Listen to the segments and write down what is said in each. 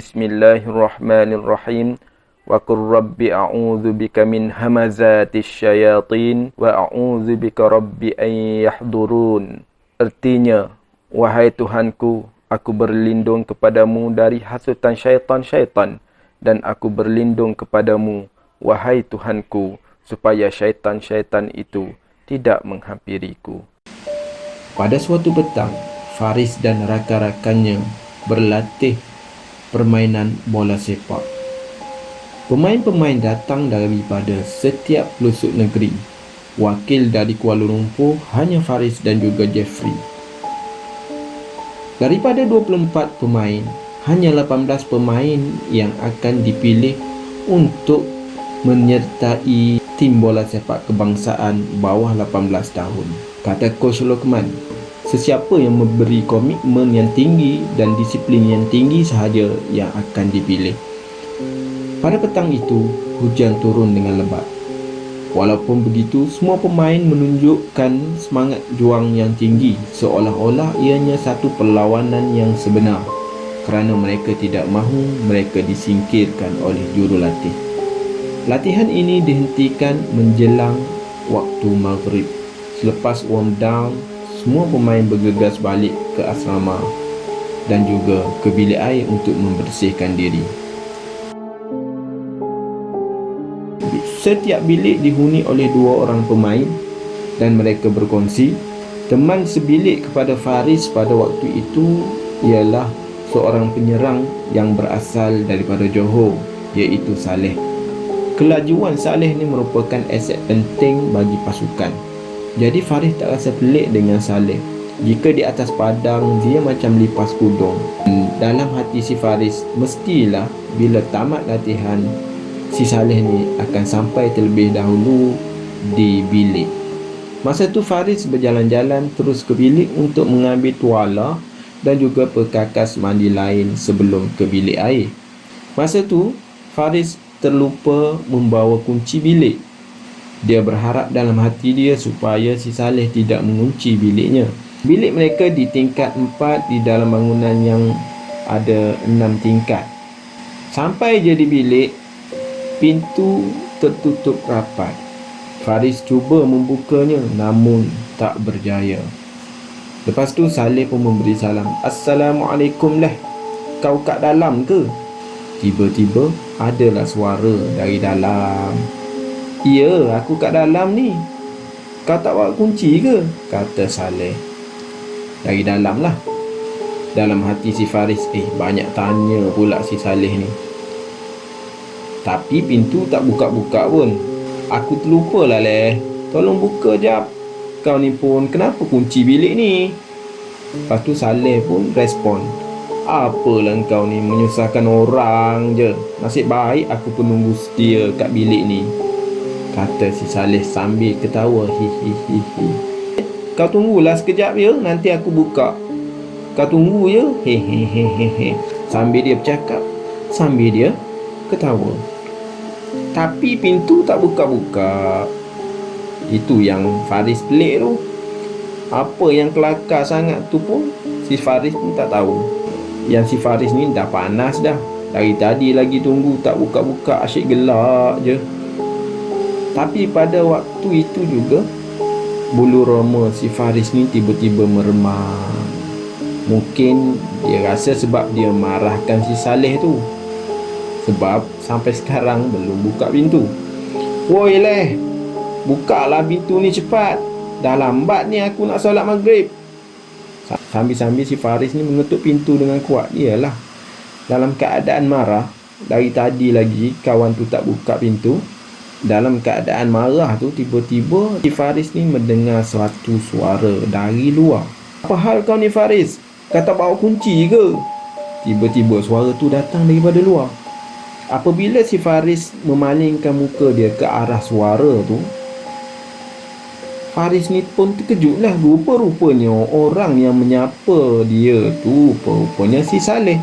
Bismillahirrahmanirrahim. Wa qur rabbi a'udzu bika min hamazatis syayatin wa a'udzu bika rabbi an yahdurun. Artinya, wahai Tuhanku, aku berlindung kepadamu dari hasutan syaitan-syaitan, dan aku berlindung kepadamu, wahai Tuhanku, supaya syaitan-syaitan itu tidak menghampiriku. Pada suatu petang, Faris dan rakan-rakannya berlatih permainan bola sepak. Pemain-pemain datang daripada setiap pelosok negeri. Wakil dari Kuala Lumpur hanya Faris dan juga Jeffrey. Daripada 24 pemain, hanya 18 pemain yang akan dipilih untuk menyertai tim bola sepak kebangsaan bawah 18 tahun. Kata Coach Lokman, sesiapa yang memberi komitmen yang tinggi dan disiplin yang tinggi sahaja yang akan dipilih. Pada petang itu, hujan turun dengan lebat. Walaupun begitu, semua pemain menunjukkan semangat juang yang tinggi, seolah-olah ianya satu perlawanan yang sebenar, kerana mereka tidak mahu mereka disingkirkan oleh jurulatih. Latihan ini dihentikan menjelang waktu maghrib. Selepas warm down, semua pemain bergegas balik ke asrama dan juga ke bilik air untuk membersihkan diri. Setiap bilik dihuni oleh 2 orang pemain dan mereka berkongsi. Teman sebilik kepada Faris pada waktu itu ialah seorang penyerang yang berasal daripada Johor, iaitu Saleh. Kelajuan Saleh ni merupakan aset penting bagi pasukan. Jadi Faris tak rasa pelik dengan Saleh. Jika di atas padang, dia macam lipas kudung. Dalam hati si Faris, mestilah bila tamat latihan, si Saleh ni akan sampai terlebih dahulu di bilik. Masa tu Faris berjalan-jalan terus ke bilik untuk mengambil tuala dan juga perkakas mandi lain sebelum ke bilik air. Masa tu Faris terlupa membawa kunci bilik. Dia berharap dalam hati dia supaya si Saleh tidak mengunci biliknya. Bilik mereka di tingkat 4 di dalam bangunan yang ada 6 tingkat. Sampai je di bilik, pintu tertutup rapat. Faris cuba membukanya namun tak berjaya. Lepas tu Saleh pun memberi salam. Assalamualaikum leh, kau kat dalam ke? Tiba-tiba adalah suara dari dalam. Ya, aku kat dalam ni. Kau tak bawa kunci ke? Kata Saleh. Dari dalam lah. Dalam hati si Faris, banyak tanya pula si Saleh ni. Tapi pintu tak buka-buka pun. Aku terlupa lah leh. Tolong buka jap. Kau ni pun kenapa kunci bilik ni? Lepas tu Saleh pun respon. Apalah kau ni menyusahkan orang je. Nasib baik aku penunggu setia kat bilik ni, kata si Saleh sambil ketawa. Hihihihi. Kau tunggulah sekejap ya, nanti aku buka. Kau tunggu ya. Hehehehe. Sambil dia bercakap, sambil dia ketawa. Tapi pintu tak buka-buka. Itu yang Faris pelik tu. Apa yang kelakar sangat tu pun si Faris ni tak tahu. Yang si Faris ni dah panas dah. Dari tadi lagi tunggu tak buka-buka, asyik gelak je. Tapi pada waktu itu juga, bulu roma si Faris ni tiba-tiba meremang. Mungkin dia rasa sebab dia marahkan si Saleh tu. Sebab sampai sekarang belum buka pintu. Woi leh, bukalah pintu ni cepat. Dah lambat ni aku nak solat maghrib. Sambil-sambil si Faris ni mengetuk pintu dengan kuat. Iyalah, dalam keadaan marah. Dari tadi lagi kawan tu tak buka pintu. Dalam keadaan marah tu, tiba-tiba si Faris ni mendengar suatu suara dari luar. Apa hal kau ni Faris? Kau tak bawa kunci ke? Tiba-tiba suara tu datang daripada luar. Apabila si Faris memalingkan muka dia ke arah suara tu, Faris ni pun terkejutlah. Rupa-rupanya orang yang menyapa dia tu rupa-rupanya si Saleh.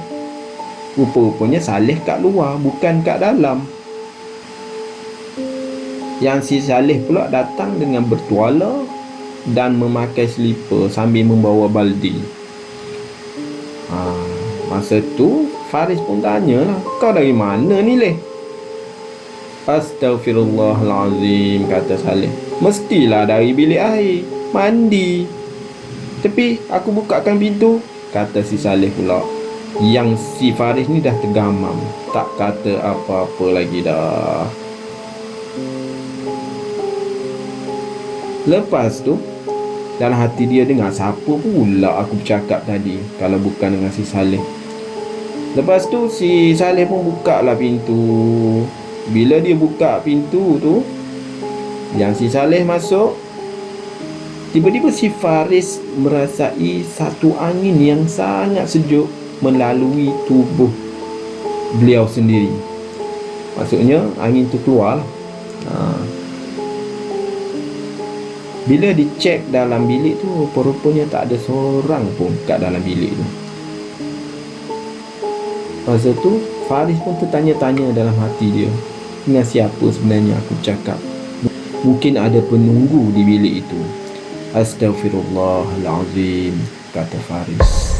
Rupa-rupanya Saleh kat luar, bukan kat dalam. Yang si Saleh pula datang dengan bertuala dan memakai selipar sambil membawa baldi. Masa tu Faris pun tanyalah, kau dari mana ni leh? Astaghfirullahalazim, kata Saleh. Mestilah dari bilik air, mandi. Tapi aku bukakan pintu, kata si Saleh pula. Yang si Faris ni dah tergamam, tak kata apa-apa lagi dah. Lepas tu, dalam hati dia dengar, siapa pula aku bercakap tadi kalau bukan dengan si Saleh. Lepas tu si Saleh pun buka lah pintu. Bila dia buka pintu tu, yang si Saleh masuk, tiba-tiba si Faris merasai satu angin yang sangat sejuk melalui tubuh beliau sendiri. Maksudnya angin tu keluar lah. Bila dicek dalam bilik tu, rupanya tak ada seorang pun kat dalam bilik tu. Masa tu Faris pun tertanya-tanya dalam hati dia, dengan siapa sebenarnya aku cakap? Mungkin ada penunggu di bilik itu. Astaghfirullahalazim, kata Faris.